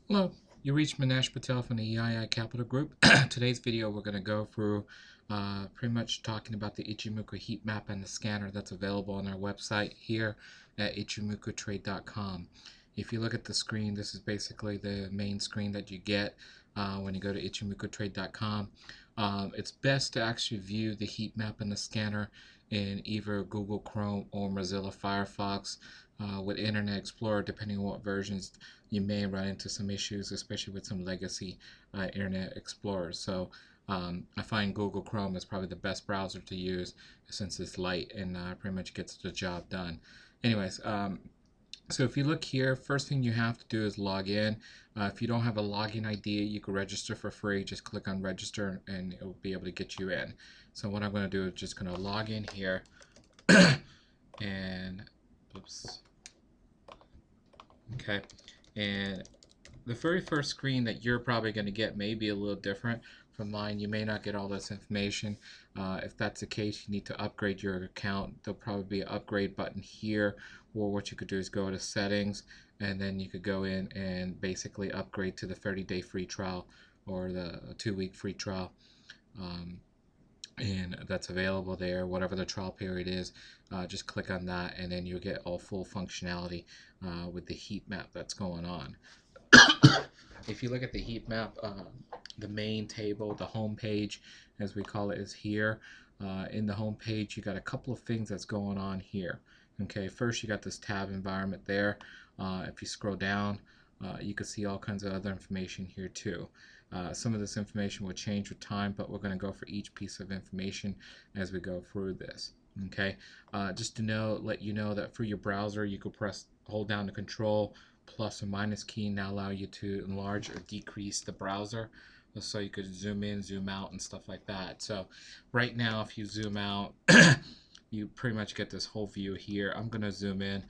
Hello, you reached Manesh Patel from the EII Capital Group. Today's video we're going to go through pretty much talking about the Ichimoku heat map and the scanner that's available on our website here at ichimokutrade.com. If you look at the screen, this is basically the main screen that you get when you go to ichimokutrade.com. It's best to actually view the heat map and the scanner in either Google Chrome or Mozilla Firefox with Internet Explorer, depending on what versions you may run into some issues, especially with some legacy Internet Explorers. So I find Google Chrome is probably the best browser to use since it's light and pretty much gets the job done. Anyways, so if you look here, first thing you have to do is log in. If you don't have a login ID, you can register for free. Just click on register and it will be able to get you in. So what I'm going to do is just going to log in here and oops. Okay. And the very first screen that you're probably going to get may be a little different from mine. You may not get all this information. If that's the case, you need to upgrade your account. There'll probably be an upgrade button here, or what you could do is go to settings, and then you could go in and basically upgrade to the 30-day free trial or the 2-week free trial. And that's available there, whatever the trial period is. Just click on that and then you'll get all full functionality with the heat map that's going on. If you look at the heat map, the main table, the home page as we call it, is here. In the home page you got a couple of things that's going on here. Okay, first you got this tab environment there. If you scroll down, you can see all kinds of other information here too. Some of this information will change with time, but we're going to go for each piece of information as we go through this. Okay, just to let you know that for your browser, you could hold down the control plus or minus key, now allow you to enlarge or decrease the browser. So you could zoom in, zoom out, and stuff like that. So right now, if you zoom out, you pretty much get this whole view here. I'm going to zoom in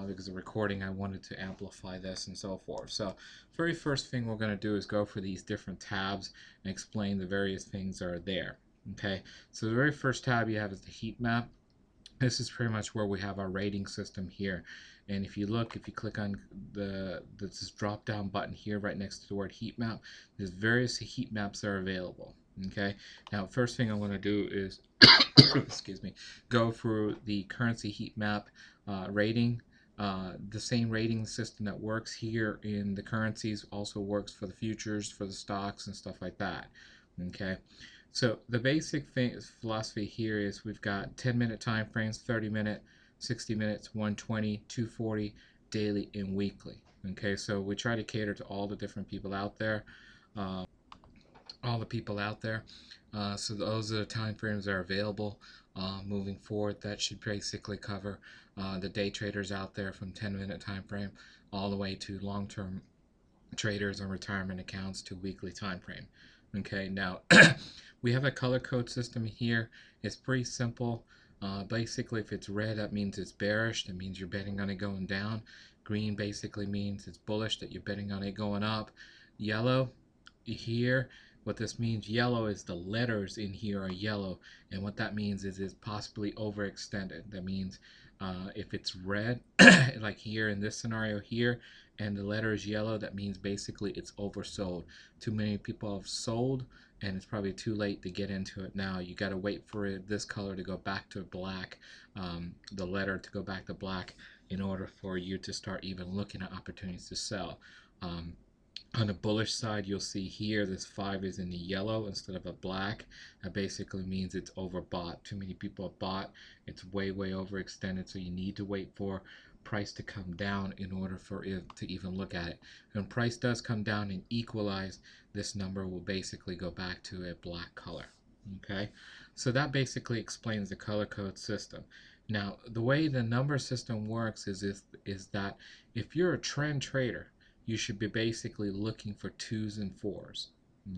because the recording, I wanted to amplify this and so forth. So very first thing we're going to do is go for these different tabs and explain the various things that are there. Okay, so the very first tab you have is the heat map. This is pretty much where we have our rating system here. And if you click on this drop down button here right next to the word heat map, there's various heat maps that are available. Okay, now first thing I'm going to do is excuse me, go through the currency heat map rating. The same rating system that works here in the currencies also works for the futures, for the stocks, and stuff like that. Okay, so the basic philosophy here is we've got 10-minute time frames, 30-minute, 60 minutes, 120, 240, daily, and weekly. Okay, so we try to cater to all the different people out there. Uh, all the people out there. So those are the time frames that are available moving forward. That should basically cover the day traders out there from 10-minute time frame all the way to long-term traders and retirement accounts to weekly time frame. Okay, now we have a color code system here. It's pretty simple. Basically, if it's red, that means it's bearish. That means you're betting on it going down. Green basically means it's bullish, that you're betting on it going up. Yellow, here, what this means, yellow is the letters in here are yellow, and what that means is it's possibly overextended. That means if it's red, like here in this scenario here, and the letter is yellow, that means basically it's oversold. Too many people have sold, and it's probably too late to get into it now. You got to wait for this color to go back to black, the letter to go back to black, in order for you to start even looking at opportunities to sell. On the bullish side, you'll see here this 5 is in the yellow instead of a black. That basically means it's overbought. Too many people have bought. It's way overextended, so you need to wait for price to come down in order for it to even look at it. When price does come down and equalize, this number will basically go back to a black color. Okay, so that basically explains the color code system. Now, the way the number system works is that if you're a trend trader, you should be basically looking for 2s and 4s.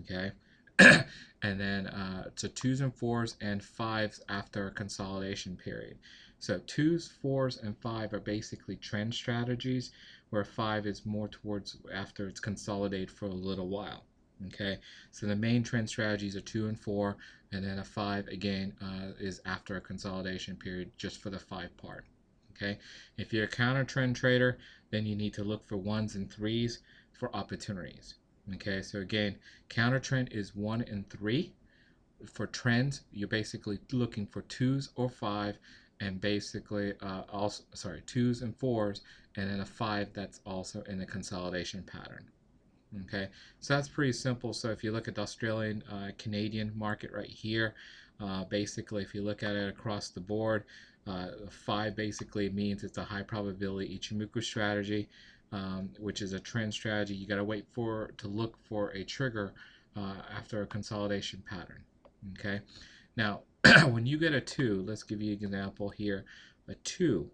Okay, and then so 2s and 4s and 5s after a consolidation period. So 2s, 4s, and 5 are basically trend strategies, where 5 is more towards after it's consolidated for a little while. Okay, so the main trend strategies are 2 and 4, and then a 5 again is after a consolidation period, just for the 5 part. Okay, if you're a counter trend trader, then you need to look for 1s and 3s. for opportunities. Okay, so again, counter trend is 1 and 3. For trends, you're basically looking for 2s or 5, and basically also, sorry, 2s and 4s, and then a 5 that's also in a consolidation pattern. Okay, so that's pretty simple. So if you look at the Australian Canadian market right here, basically if you look at it across the board, 5 basically means it's a high probability Ichimoku strategy, which is a trend strategy. You got to wait to look for a trigger after a consolidation pattern. Okay, now when you get a 2, let's give you an example here. A 2,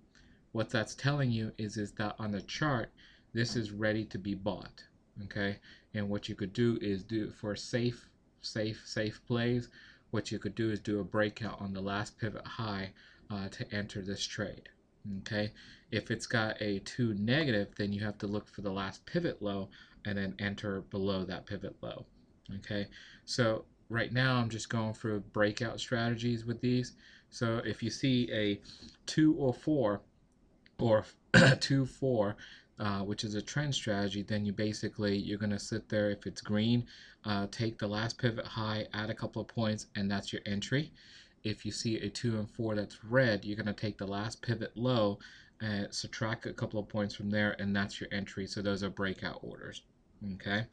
what that's telling you is that on the chart, this is ready to be bought. Okay, and what you could do is do for safe plays, what you could do is do a breakout on the last pivot high to enter this trade. Okay, if it's got a 2 negative, then you have to look for the last pivot low and then enter below that pivot low. Okay, so right now I'm just going through breakout strategies with these. So if you see a 2 or 4 or 2 4, which is a trend strategy, then you're going to sit there. If it's green, take the last pivot high, add a couple of points, and that's your entry. If you see a 2 and 4 that's red, you're going to take the last pivot low and subtract a couple of points from there, and that's your entry. So those are breakout orders. Okay,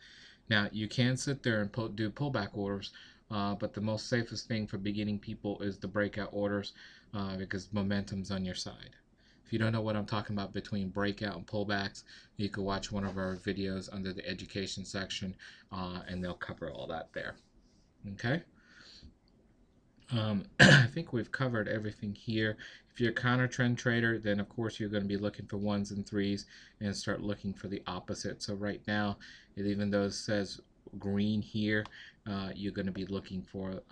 now you can sit there and do pullback orders, but the most safest thing for beginning people is the breakout orders, because momentum's on your side. If you don't know what I'm talking about between breakout and pullbacks, you can watch one of our videos under the education section, and they'll cover all that there. Okay. I think we've covered everything here. If you're a counter trend trader, then of course you're going to be looking for 1s and 3s and start looking for the opposite. So right now, even though it says green here, you're going to be looking for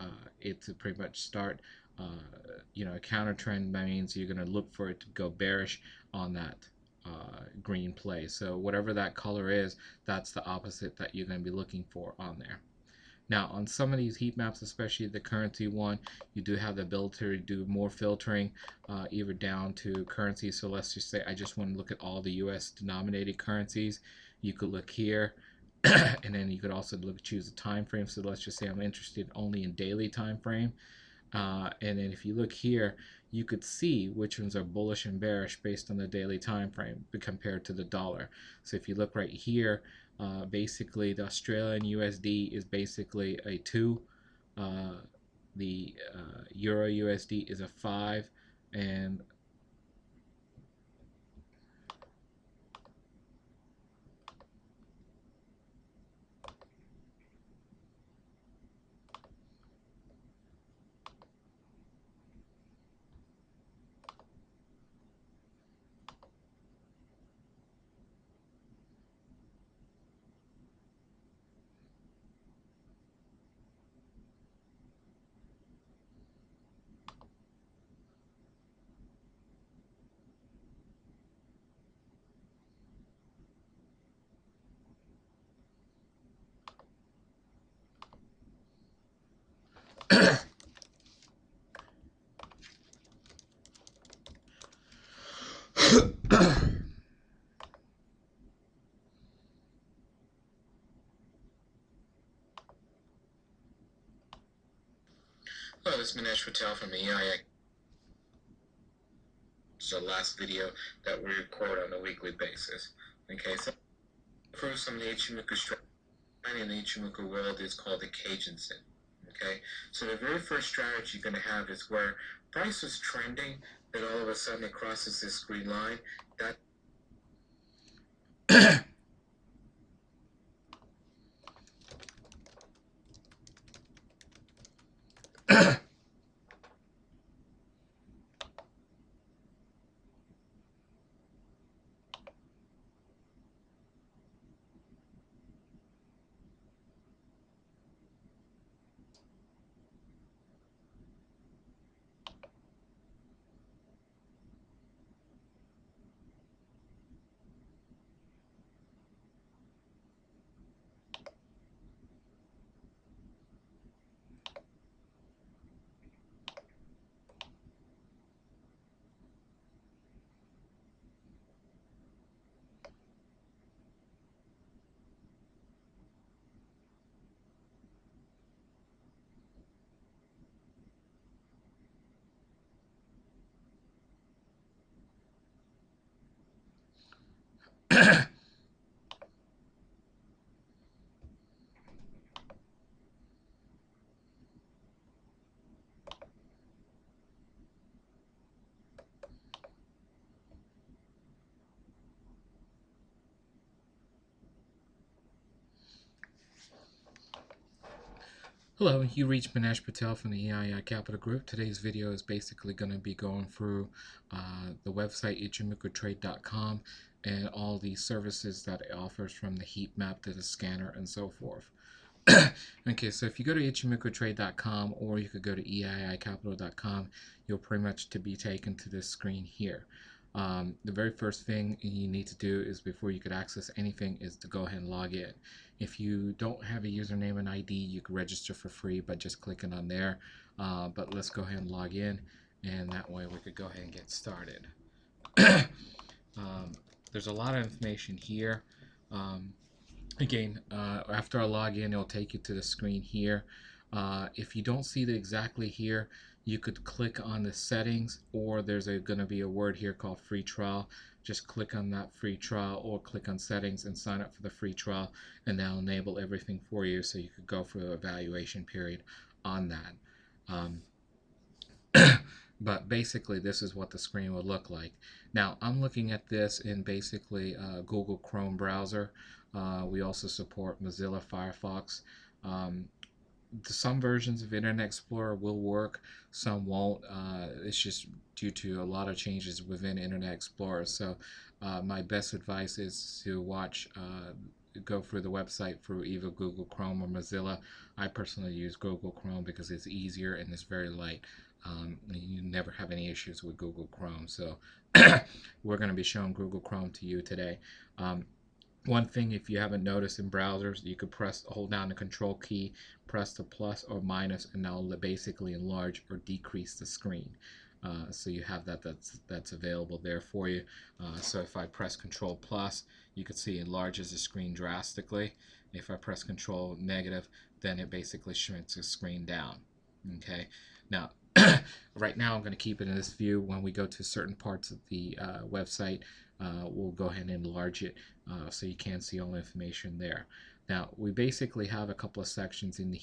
it to pretty much start. A counter trend means you're going to look for it to go bearish on that green play. So whatever that color is, that's the opposite that you're going to be looking for on there. Now, on some of these heat maps, especially the currency one, you do have the ability to do more filtering, either down to currency. So let's just say I just want to look at all the US denominated currencies. You could look here, and then you could also choose a time frame. So let's just say I'm interested only in daily time frame. And then if you look here, you could see which ones are bullish and bearish based on the daily time frame compared to the dollar. So if you look right here, basically the Australian USD is basically a 2, the Euro USD is a 5, and hello, this is Manesh Patel from EIX. It's the last video that we record on a weekly basis. Okay, so prove some of the Ichimoku strategy in the Ichimoku world is called the Cajun sin. Okay, so the very first strategy you're going to have is where price is trending, then all of a sudden it crosses this green line. That Hello, you reached Manesh Patel from the EII Capital Group. Today's video is basically going to be going through the website ichimokutrade.com and all the services that it offers, from the heat map to the scanner and so forth. Okay, so if you go to ichimokutrade.com, or you could go to eiicapital.com, you'll pretty much to be taken to this screen here. The very first thing you need to do is, before you could access anything, is to go ahead and log in. If you don't have a username and ID, you can register for free by just clicking on there. But let's go ahead and log in, and that way we could go ahead and get started. There's a lot of information here. Again, after I log in, it'll take you to the screen here. If you don't see it exactly here, you could click on the settings, or there's going to be a word here called free trial. Just click on that free trial, or click on settings and sign up for the free trial, and that'll enable everything for you, so you could go for the evaluation period on that. But basically, this is what the screen would look like. Now, I'm looking at this in basically Google Chrome browser. We also support Mozilla Firefox. Some versions of Internet Explorer will work, some won't. It's just due to a lot of changes within Internet Explorer. So my best advice is to go through the website through either Google Chrome or Mozilla. I personally use Google Chrome because it's easier and it's very light. You never have any issues with Google Chrome. So we're going to be showing Google Chrome to you today. One thing, if you haven't noticed, in browsers, you could hold down the control key, press the plus or minus, and that'll basically enlarge or decrease the screen. So you have that's available there for you. So if I press control plus, you can see it enlarges the screen drastically. If I press control negative, then it basically shrinks the screen down. Okay. Now, right now I'm going to keep it in this view. When we go to certain parts of the website, we'll go ahead and enlarge it so you can see all the information there. Now, we basically have a couple of sections in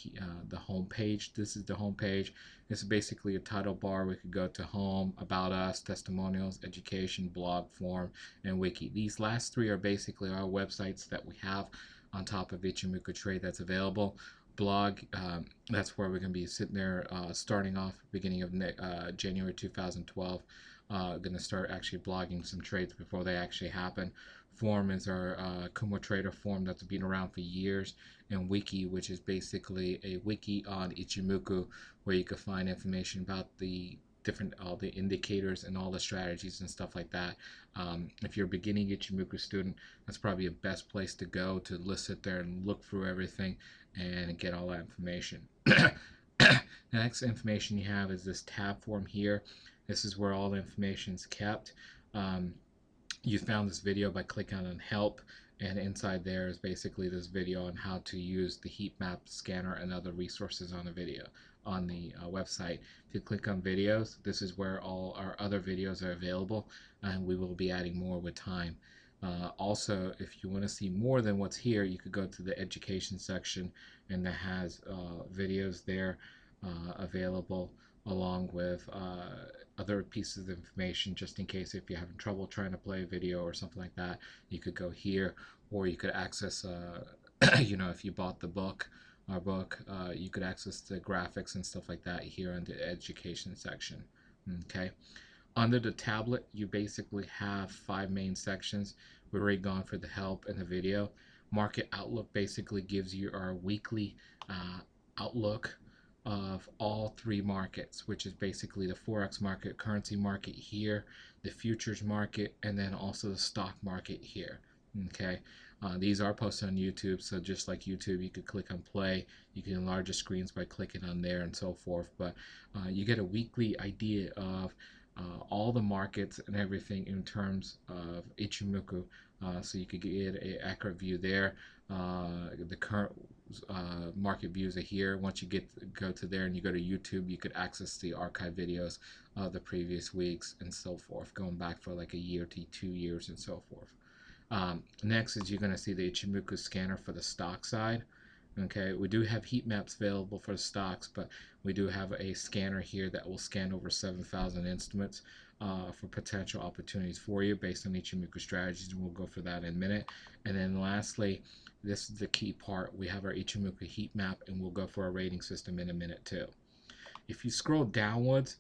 the home page. This is the home page. This is basically a title bar. We could go to home, about us, testimonials, education, blog, forum, and wiki. These last three are basically our websites that we have on top of Ichimoku Trade that's available. Blog, that's where we're going to be sitting there starting off beginning of January 2012. Going to start actually blogging some trades before they actually happen. Forum is our Kumo Trader forum that's been around for years, and Wiki, which is basically a wiki on Ichimoku, where you can find information about all the indicators and all the strategies and stuff like that. If you're a beginning Ichimoku student, that's probably the best place to go to sit there and look through everything and get all that information. The next information you have is this tab form here. This is where all the information is kept. You found this video by clicking on help, and inside there is basically this video on how to use the heat map scanner and other resources on the website. If you click on videos, this is where all our other videos are available, and we will be adding more with time. Also, if you want to see more than what's here, you could go to the education section, and that has videos there available, along with other pieces of information, just in case if you're having trouble trying to play a video or something like that. You could go here, or you could access if you bought our book, you could access the graphics and stuff like that here in the education section. Okay. Under the tablet, you basically have 5 main sections. We've already gone for the help and the video. Market Outlook basically gives you our weekly outlook of all 3 markets, which is basically the Forex market, currency market here, the futures market, and then also the stock market here. Okay. These are posted on YouTube, so just like YouTube, you could click on play. You can enlarge the screens by clicking on there and so forth. But you get a weekly idea of all the markets and everything in terms of Ichimoku, so you could get an accurate view there. The current market views are here. Once you go to there and you go to YouTube, you could access the archive videos of the previous weeks and so forth, going back for like a year to 2 years and so forth. Next is you're going to see the Ichimoku scanner for the stock side. Okay, we do have heat maps available for the stocks, but we do have a scanner here that will scan over 7,000 instruments for potential opportunities for you based on Ichimoku strategies, and we'll go for that in a minute. And then lastly, this is the key part. We have our Ichimoku heat map, and we'll go for our rating system in a minute too. If you scroll downwards,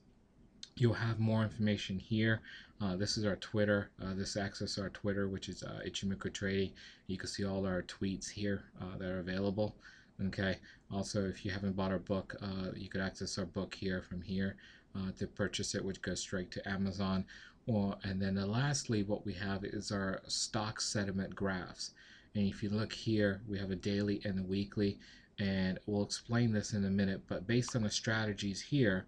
you'll have more information here. This is our Twitter. This access our Twitter, which is Ichimoku Trading. You can see all our tweets here that are available. Okay. Also, if you haven't bought our book, you could access our book here from here to purchase it, which goes straight to Amazon. And then lastly, what we have is our stock sentiment graphs. And if you look here, we have a daily and a weekly, and we'll explain this in a minute. But based on the strategies here,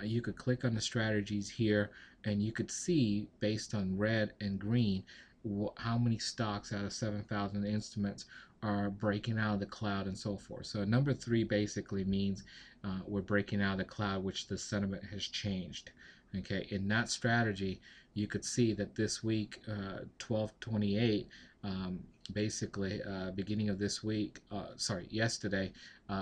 you could click on the strategies here, and you could see based on red and green how many stocks out of 7,000 instruments are breaking out of the cloud and so forth. So number 3 basically means we're breaking out of the cloud, which the sentiment has changed. Okay, in that strategy, you could see that this week, 12/28, basically beginning of this week, yesterday,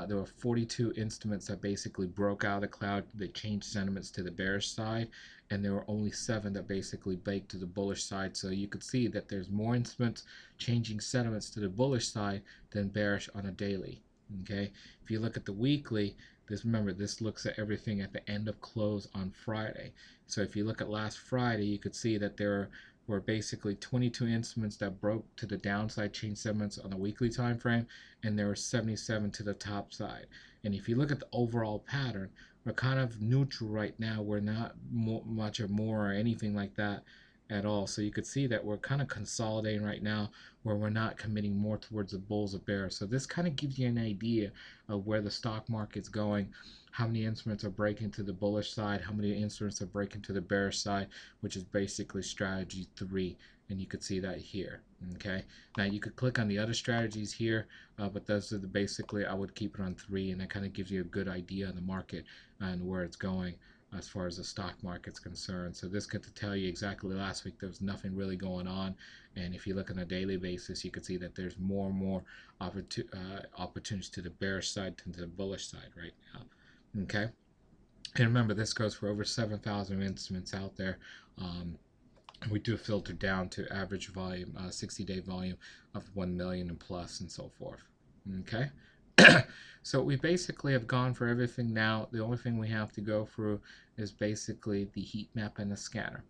there were 42 instruments that basically broke out of the cloud. They changed sentiments to the bearish side, and there were only 7 that basically baked to the bullish side. So you could see that there's more instruments changing sentiments to the bullish side than bearish on a daily. Okay, if you look at the weekly, remember, this looks at everything at the end of close on Friday. So if you look at last Friday, you could see that there were basically 22 instruments that broke to the downside change segments on the weekly time frame, and there were 77 to the top side. And if you look at the overall pattern, we're kind of neutral right now. We're not much or more or anything like that at all. So you could see that we're kind of consolidating right now, where we're not committing more towards the bulls or bears. So this kind of gives you an idea of where the stock market's going, how many instruments are breaking to the bullish side, how many instruments are breaking to the bearish side, which is basically strategy 3, and you could see that here. Okay, now you could click on the other strategies here, but those are basically, I would keep it on 3, and that kind of gives you a good idea of the market and where it's going as far as the stock market's concerned. So this could tell you exactly last week there was nothing really going on, and if you look on a daily basis, you can see that there's more and more opportunities to the bearish side than to the bullish side right now. Okay, and remember, this goes for over 7,000 instruments out there. We do filter down to average volume, 60-day volume of 1 million and plus and so forth. Okay. So we basically have gone for everything now. The only thing we have to go through is basically the heat map and the scanner.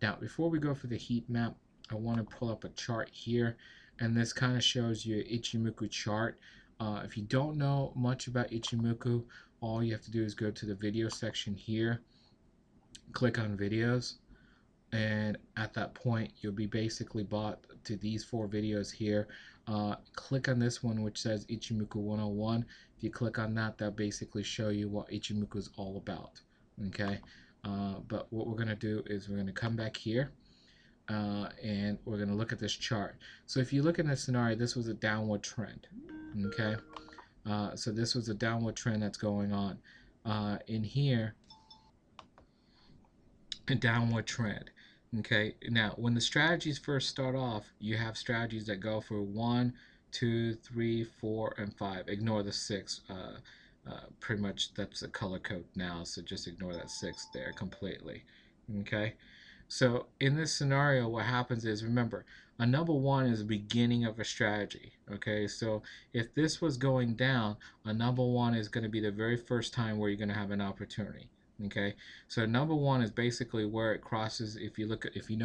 Now, before we go for the heat map, I want to pull up a chart here, and this kind of shows you Ichimoku chart. If you don't know much about Ichimoku, all you have to do is go to the video section here, click on videos, and at that point you'll be basically brought to these 4 videos here. Click on this one which says Ichimoku 101. If you click on that, that'll basically show you what Ichimoku is all about. Okay, but what we're going to do is we're going to come back here, and we're going to look at this chart. So if you look in this scenario, this was a downward trend. Okay, so this was a downward trend that's going on in here, a downward trend. Okay, now when the strategies first start off, you have strategies that go for 1, 2, 3, 4, and 5. Ignore the 6. Pretty much that's a color code now, so just ignore that 6 there completely. Okay, so in this scenario, what happens is, remember, a number 1 is the beginning of a strategy. Okay, so if this was going down, a number 1 is going to be the very first time where you're going to have an opportunity. Okay, so number 1 is basically where it crosses. If you know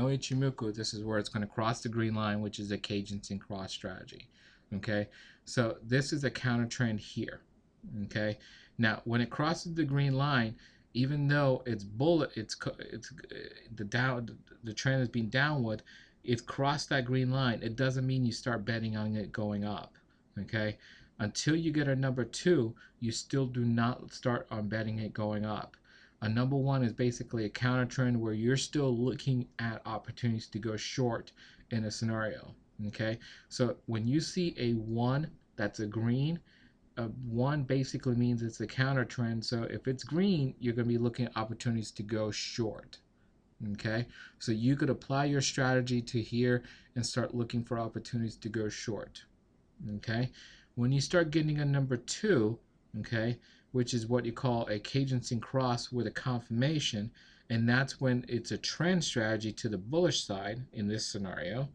Ichimoku, this is where it's going to cross the green line, which is a Kijinsen cross strategy. Okay, so this is a counter trend here. Okay, now when it crosses the green line, even though the trend is being downward, it's crossed that green line. It doesn't mean you start betting on it going up. Okay, until you get a number 2, you still do not start on betting it going up. A number 1 is basically a counter trend where you're still looking at opportunities to go short in a scenario. Okay, so when you see a 1 that's a green, a 1 basically means it's a counter trend. So if it's green, you're going to be looking at opportunities to go short. Okay, so you could apply your strategy to here and start looking for opportunities to go short. Okay, when you start getting a number 2, okay, which is what you call a cadencing cross with a confirmation, and that's when it's a trend strategy to the bullish side in this scenario.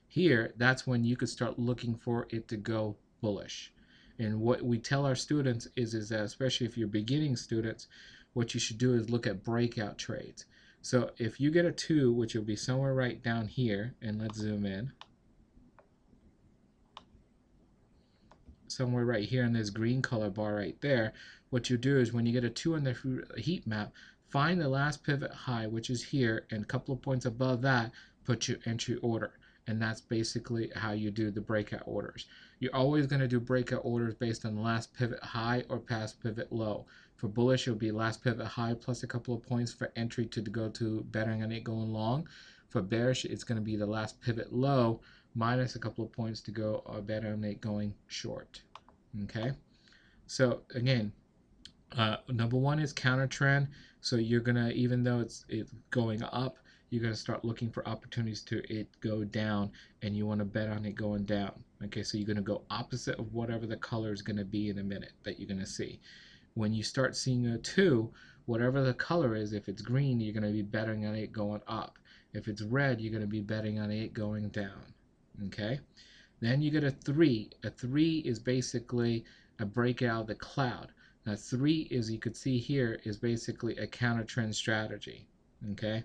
Here, that's when you could start looking for it to go bullish. And what we tell our students is that, especially if you're beginning students, what you should do is look at breakout trades. So if you get a 2, which will be somewhere right down here, and let's zoom in, somewhere right here in this green color bar right there, what you do is when you get a 2 on the heat map, find the last pivot high, which is here, and a couple of points above that, put your entry order. And that's basically how you do the breakout orders. You're always going to do breakout orders based on the last pivot high or past pivot low. For bullish, it'll be last pivot high plus a couple of points for entry to go to betting on it going long. For bearish, it's going to be the last pivot low minus a couple of points to go bet on it going short. Okay, so again, number 1 is counter trend. So you're gonna, even though it's going up, you're gonna start looking for opportunities to it go down, and you want to bet on it going down. Okay, so you're gonna go opposite of whatever the color is gonna be in a minute that you're gonna see. When you start seeing a 2, whatever the color is, if it's green, you're gonna be betting on it going up. If it's red, you're gonna be betting on it going down. Okay. Then you get a 3. A 3 is basically a breakout of the cloud. Now 3, as you could see here, is basically a counter trend strategy. Okay,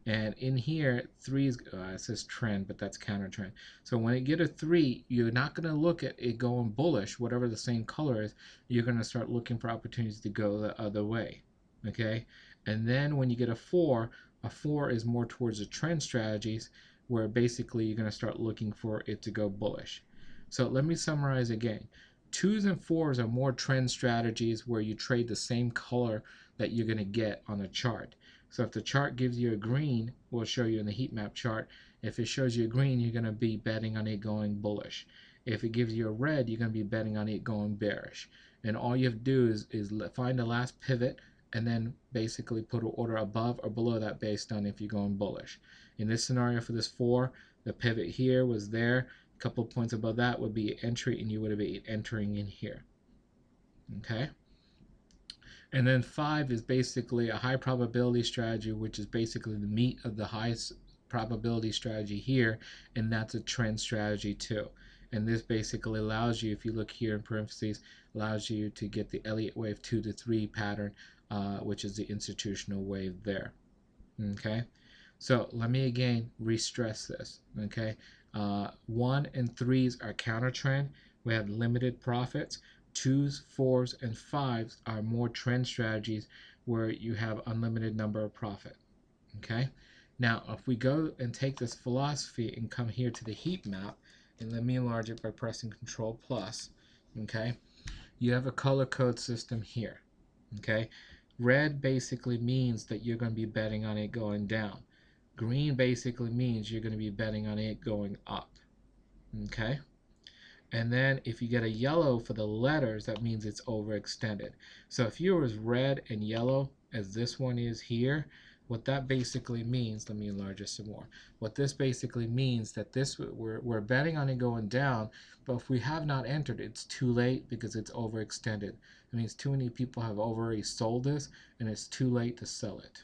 and in here 3 is it says trend, but that's counter trend. So when you get a 3, you're not going to look at it going bullish, whatever the same color is. You're going to start looking for opportunities to go the other way. Okay, and then when you get a 4 is more towards the trend strategies, where basically you're going to start looking for it to go bullish. So let me summarize again. 2s and 4s are more trend strategies where you trade the same color that you're going to get on a chart. So if the chart gives you a green, we'll show you in the heat map chart. If it shows you a green, you're going to be betting on it going bullish. If it gives you a red, you're going to be betting on it going bearish. And all you have to do is find the last pivot and then basically put an order above or below that based on if you're going bullish. In this scenario for this 4, the pivot here was there. A couple of points above that would be entry, and you would be entering in here. Okay. And then 5 is basically a high probability strategy, which is basically the meat of the highest probability strategy here, and that's a trend strategy too. And this basically allows you, if you look here in parentheses, allows you to get the Elliott wave 2 to 3 pattern, which is the institutional wave there. Okay. So let me again re-stress this. Okay, 1 and 3s are counter trend. We have limited profits. 2s, 4s, and 5s are more trend strategies where you have unlimited number of profit. Okay, now if we go and take this philosophy and come here to the heat map, and let me enlarge it by pressing Control plus. Okay, you have a color code system here. Okay, red basically means that you're going to be betting on it going down. Green basically means you're going to be betting on it going up. Okay, and then if you get a yellow for the letters, that means it's overextended. So if yours red and yellow as this one is here, what that basically means, let me enlarge it some more. What this basically means that this we're betting on it going down, but if we have not entered, it's too late because it's overextended. It means too many people have already sold this, and it's too late to sell it.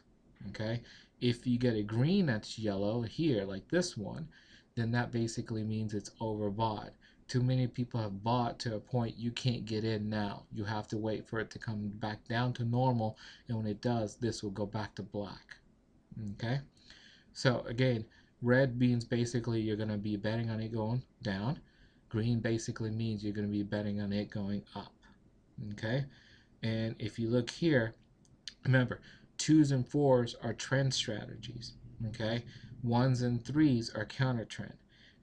Okay, if you get a green that's yellow here, like this one, then that basically means it's overbought. Too many people have bought to a point you can't get in now. You have to wait for it to come back down to normal, and when it does, this will go back to black. Okay, so again, red means basically you're going to be betting on it going down. Green basically means you're going to be betting on it going up. Okay, and if you look here, remember, 2s and 4s are trend strategies. Okay, 1s and 3s are counter trend.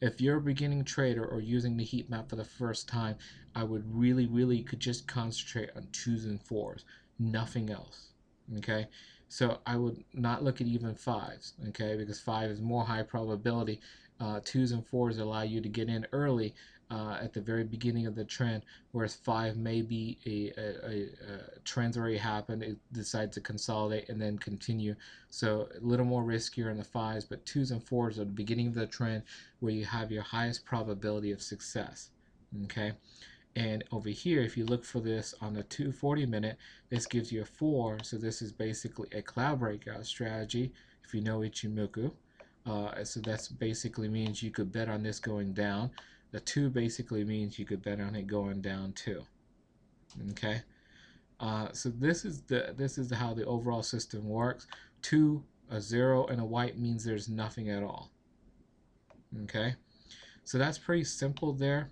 If you're a beginning trader or using the heat map for the first time, I would really could just concentrate on 2s and 4s, nothing else. Okay, so I would not look at even 5s. Okay, because 5 is more high probability. 2s and 4s allow you to get in early, at the very beginning of the trend, whereas 5 may be a trend's already happened, it decides to consolidate and then continue. So a little more riskier in the 5s, but 2s and 4s are the beginning of the trend where you have your highest probability of success. Okay. And over here, if you look for this on the 240 minute, this gives you a 4. So this is basically a cloud breakout strategy, if you know Ichimoku. So that's basically means you could bet on this going down. The 2 basically means you could bet on it going down too. Okay. So this is how the overall system works. 2, a 0, and a white means there's nothing at all. Okay. So that's pretty simple there.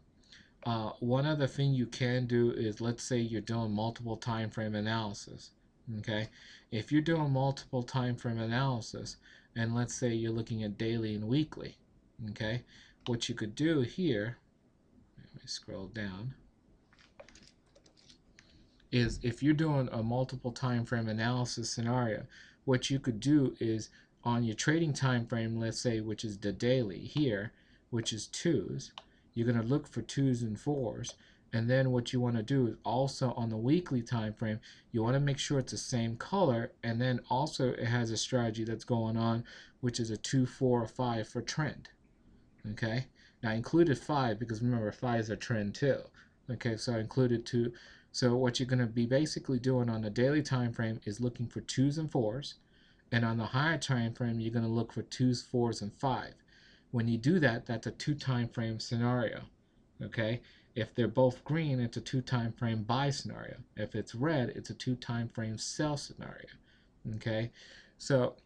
One other thing you can do is, let's say you're doing multiple time frame analysis. Okay, if you're doing multiple time frame analysis, and let's say you're looking at daily and weekly, okay, what you could do here, let me scroll down, is if you're doing a multiple time frame analysis scenario, what you could do is on your trading time frame, let's say, which is the daily here, which is 2s, you're going to look for 2s and 4s, and then what you want to do is also on the weekly time frame, you want to make sure it's the same color, and then also it has a strategy that's going on, which is a 2, 4, or 5 for trend. Okay, now I included 5 because remember 5s are trend too. Okay, so I included 2. So what you're going to be basically doing on the daily time frame is looking for 2s and 4s, and on the higher time frame you're going to look for 2s, 4s, and 5. When you do that, that's a 2 time frame scenario. Okay, if they're both green, it's a 2 time frame buy scenario. If it's red, it's a 2 time frame sell scenario. Okay, so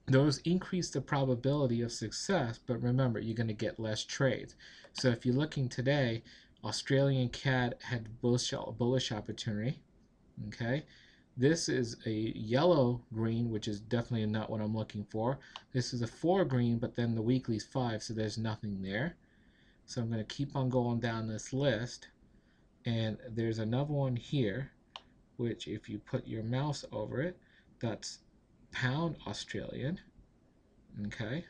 those increase the probability of success, but remember, you're going to get less trades. So if you're looking today, Australian CAD had bullish opportunity. Okay, this is a yellow green, which is definitely not what I'm looking for. This is a 4 green, but then the weekly's 5, so there's nothing there. So I'm going to keep on going down this list, and there's another one here, which if you put your mouse over it, that's pound Australian. Okay,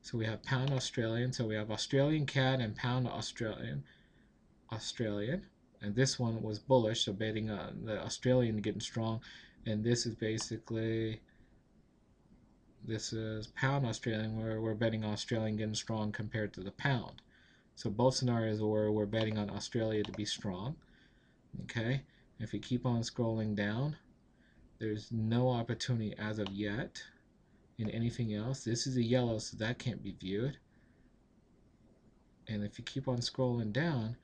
so we have pound Australian, so we have Australian CAD and pound Australian, and this one was bullish, so betting on the Australian getting strong, and this is basically, this is pound Australian, where we're betting on Australian getting strong compared to the pound. So both scenarios where we're betting on Australia to be strong. Okay, if you keep on scrolling down, there's no opportunity as of yet in anything else. This is a yellow, so that can't be viewed. And if you keep on scrolling down,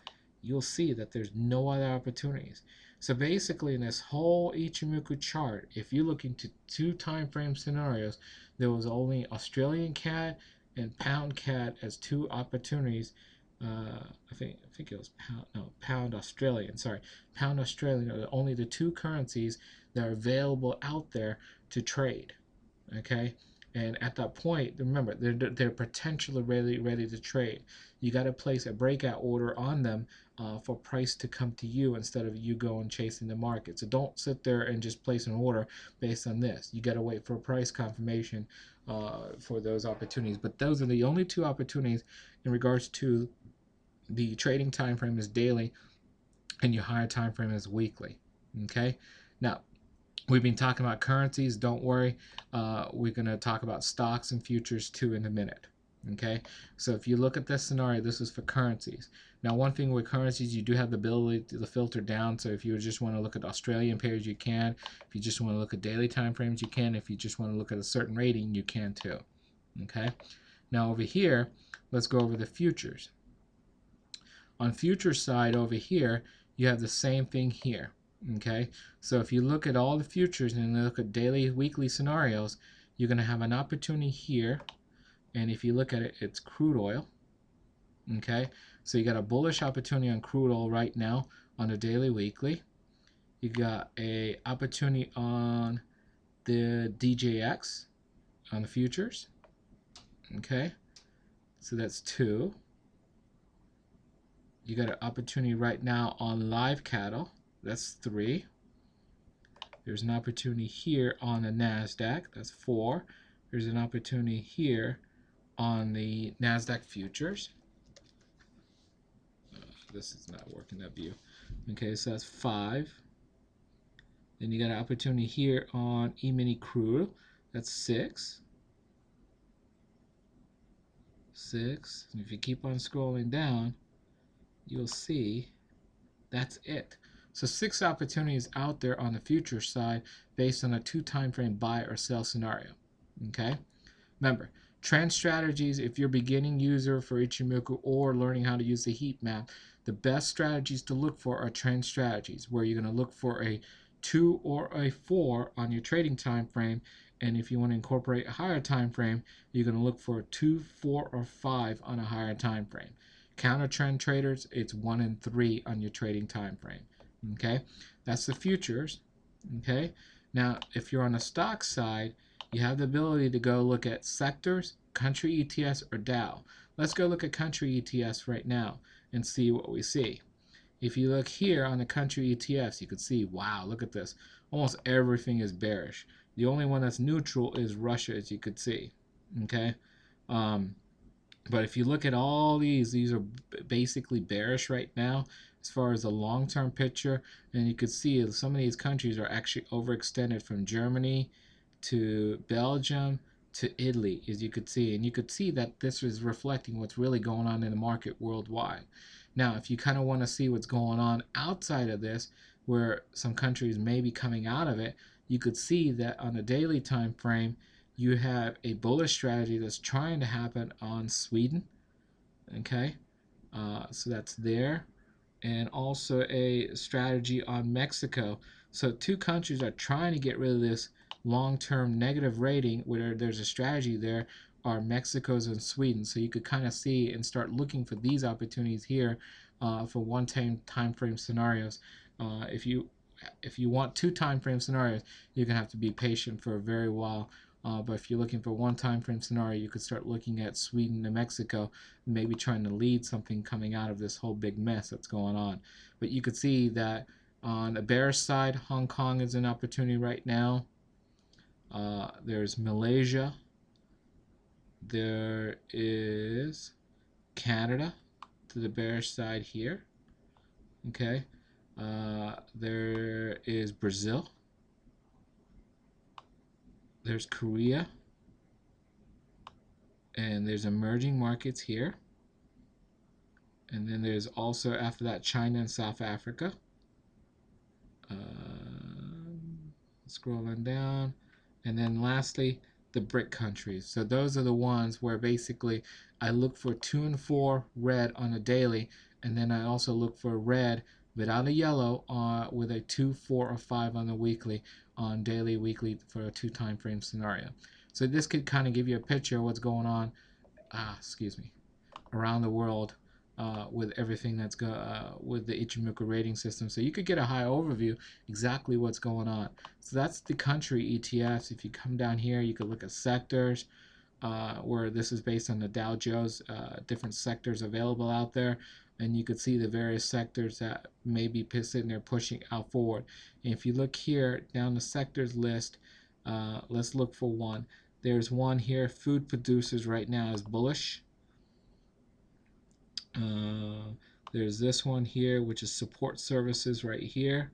you'll see that there's no other opportunities. So basically in this whole Ichimoku chart, if you look into 2 time frame scenarios, there was only Australian CAD and pound CAD as 2 opportunities. I think it was pound Australian. Sorry, pound Australian are only the 2 currencies that are available out there to trade. Okay, and at that point, remember they're potentially ready to trade. You got to place a breakout order on them for price to come to you instead of you going chasing the market. So don't sit there and just place an order based on this. You got to wait for price confirmation for those opportunities. But those are the only 2 opportunities in regards to the trading time frame is daily, and your higher time frame is weekly. Okay, now we've been talking about currencies. Don't worry, we're going to talk about stocks and futures too in a minute. Okay, so if you look at this scenario, this is for currencies. Now, one thing with currencies, you do have the ability to filter down. So if you just want to look at Australian pairs, you can. If you just want to look at daily time frames, you can. If you just want to look at a certain rating, you can too. Okay, now over here, let's go over the futures. On future side over here, you have the same thing here. Okay, so if you look at all the futures and look at daily, weekly scenarios, you're going to have an opportunity here. And if you look at it, it's crude oil. Okay, so you got a bullish opportunity on crude oil right now on the daily, weekly. You got a opportunity on the DJX on the futures. Okay, so that's 2. You got an opportunity right now on live cattle. That's 3. There's an opportunity here on the NASDAQ. That's 4. There's an opportunity here on the NASDAQ futures. this is not working, that view. Okay, so that's 5. Then you got an opportunity here on E-mini crude. That's 6. 6. And if you keep on scrolling down, you'll see that's it. So 6 opportunities out there on the future side based on a 2 time frame buy or sell scenario. Okay? Remember, trend strategies, if you're a beginning user for Ichimoku or learning how to use the heat map, the best strategies to look for are trend strategies, where you're going to look for a 2 or a 4 on your trading time frame. And if you want to incorporate a higher time frame, you're going to look for a 2, 4, or 5 on a higher time frame. Counter trend traders, it's 1 and 3 on your trading time frame. Okay, that's the futures. Okay, now if you're on the stock side, you have the ability to go look at sectors, country ETFs, or Dow. Let's go look at country ETFs right now and see what we see. If you look here on the country ETFs, you can see, wow, look at this. Almost everything is bearish. The only one that's neutral is Russia, as you could see. Okay. But if you look at all these are basically bearish right now as far as the long-term picture. And you could see some of these countries are actually overextended from Germany to Belgium to Italy, as you could see. And you could see that this is reflecting what's really going on in the market worldwide. Now, if you kind of want to see what's going on outside of this, where some countries may be coming out of it, you could see that on a daily time frame, you have a bullish strategy that's trying to happen on Sweden. Okay, so that's there. And also a strategy on Mexico. So 2 countries are trying to get rid of this long-term negative rating, where there's a strategy there, are Mexico's and Sweden. So you could kind of see and start looking for these opportunities here for 1 time frame scenarios. If you want 2 time frame scenarios, you're gonna have to be patient for a very while. But if you're looking for 1 time frame scenario, you could start looking at Sweden and Mexico, maybe trying to lead something coming out of this whole big mess that's going on. But you could see that on the bearish side, Hong Kong is an opportunity right now. There's Malaysia. There is Canada to the bearish side here. Okay. There is Brazil. There's Korea. And there's emerging markets here. And then there's also, after that, China and South Africa. Scrolling down. And then lastly, the BRIC countries. So those are the ones where basically I look for 2 and 4 red on a daily. And then I also look for red without a yellow with a 2, 4, or 5 on the weekly, on daily, weekly for a 2 time frame scenario. So this could kind of give you a picture of what's going on, around the world with everything that's with the Ichimoku rating system. So you could get a high overview exactly what's going on. So that's the country ETFs. If you come down here, you could look at sectors, where this is based on the Dow Jones, different sectors available out there. And you could see the various sectors that may be sitting there pushing out forward. And if you look here down the sectors list, let's look for one. There's one here, food producers right now is bullish. There's this one here, which is support services right here.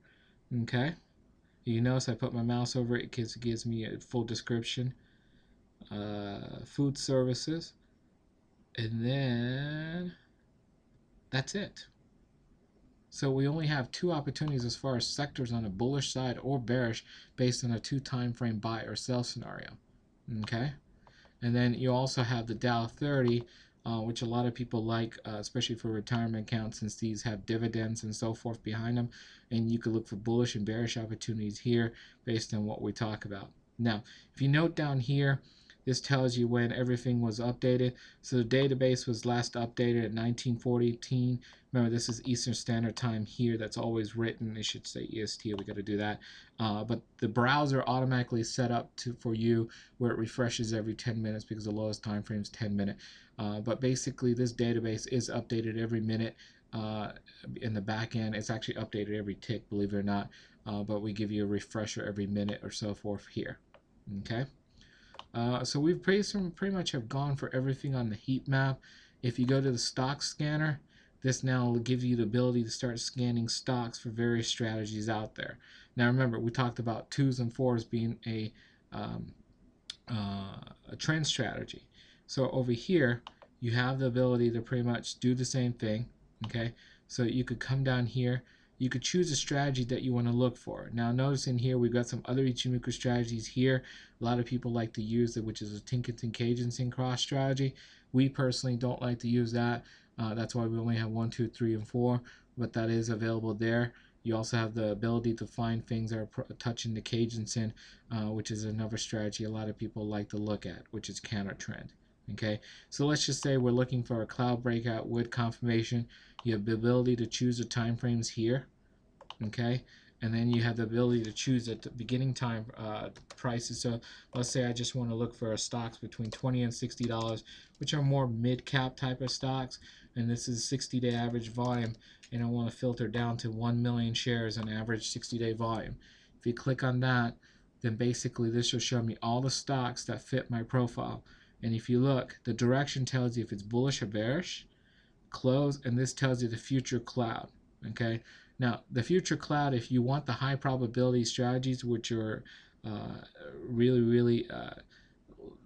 Okay, you notice I put my mouse over it because it gives me a full description. Food services, and then that's it. So we only have 2 opportunities as far as sectors on a bullish side or bearish based on a 2 time frame buy or sell scenario. Okay, and then you also have the Dow 30, which a lot of people like, especially for retirement accounts, since these have dividends and so forth behind them. And you could look for bullish and bearish opportunities here based on what we talk about. Now, if you note down here, this tells you when everything was updated. So the database was last updated at 1914. Remember, this is Eastern Standard Time here. That's always written. It should say EST. We got to do that. But the browser automatically set up for you where it refreshes every 10 minutes because the lowest time frame is 10 minutes. But basically, this database is updated every minute. In the back end, it's actually updated every tick, believe it or not. But we give you a refresher every minute or so forth here. Okay. So we've pretty much have gone for everything on the heat map. If you go to the stock scanner, This now will give you the ability to start scanning stocks for various strategies out there. Now remember, we talked about 2s and 4s being um, a trend strategy. So over here, you have the ability to pretty much do the same thing. Okay, so you could come down here. You could choose a strategy that you want to look for. Now notice in here we've got some other Ichimoku strategies here. A lot of people like to use it, which is a Tinkerton Cajun cross strategy. We personally don't like to use that. That's why we only have 1, 2, 3, and 4, but that is available there. You also have the ability to find things that are touching the Cajun which is another strategy a lot of people like to look at, which is counter trend. Okay, so let's just say we're looking for a cloud breakout with confirmation. You have the ability to choose the time frames here. Okay, and then you have the ability to choose at the beginning time prices. So let's say I just want to look for stocks between $20 and $60, which are more mid-cap type of stocks, and this is 60-day average volume, and I want to filter down to 1 million shares on average 60-day volume. If you click on that, then basically this will show me all the stocks that fit my profile. And if you look, the direction tells you if it's bullish or bearish, close, and this tells you the future cloud. Okay, now the future cloud, if you want the high probability strategies, which are really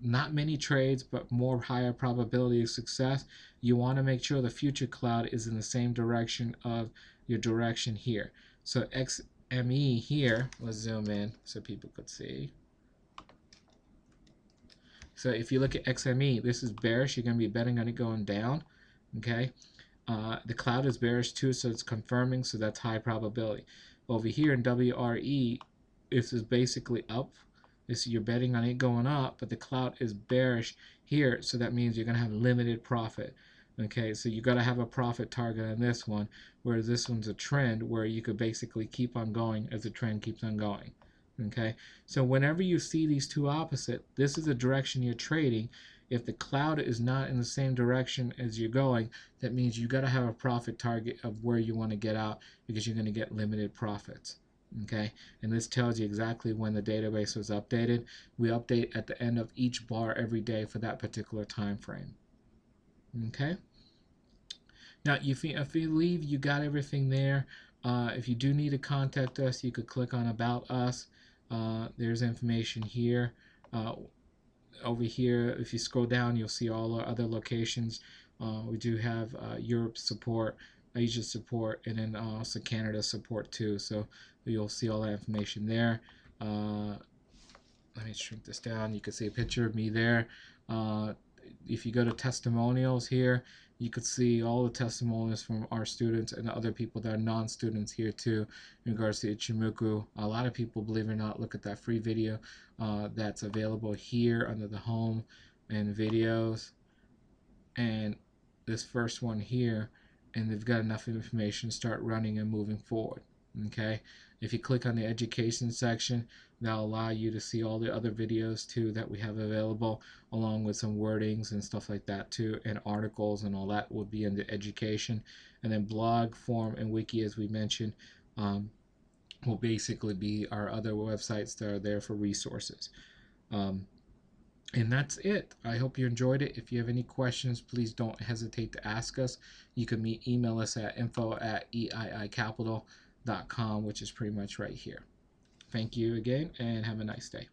not many trades but more higher probability of success, you want to make sure the future cloud is in the same direction of your direction here. So XME here, let's zoom in so people could see. So if you look at XME, this is bearish. You're going to be betting on it going down. Okay, the cloud is bearish too, so it's confirming, so that's high probability. Over here in WRE, this is basically up. You're betting on it going up, but the cloud is bearish here, so that means you're going to have limited profit. Okay, so you got to have a profit target on this one, whereas this one's a trend where you could basically keep on going as the trend keeps on going. Okay, so whenever you see these two opposite, this is the direction you're trading. If the cloud is not in the same direction as you're going, that means you got to have a profit target of where you want to get out, because you're going to get limited profits. Okay, and this tells you exactly when the database was updated. We update at the end of each bar every day for that particular time frame. Okay, now if you believe you got everything there, if you do need to contact us, you could click on About Us. There's information here. Over here, if you scroll down, you'll see all our other locations. We do have Europe support, Asia support, and then also Canada support too. So you'll see all that information there. Let me shrink this down. You can see a picture of me there. If you go to testimonials here, you could see all the testimonials from our students and other people that are non-students here too in regards to Ichimoku. A lot of people, believe it or not, look at that free video that's available here under the home and videos, and this first one here, and they've got enough information to start running and moving forward. Okay, if you click on the education section, that'll allow you to see all the other videos too that we have available, along with some wordings and stuff like that too, and articles and all that will be in the education. And then blog, forum, and wiki, as we mentioned, will basically be our other websites that are there for resources. And that's it. I hope you enjoyed it. If you have any questions, please don't hesitate to ask us. You can email us at info@eiicapital.com, which is pretty much right here. Thank you again, and have a nice day.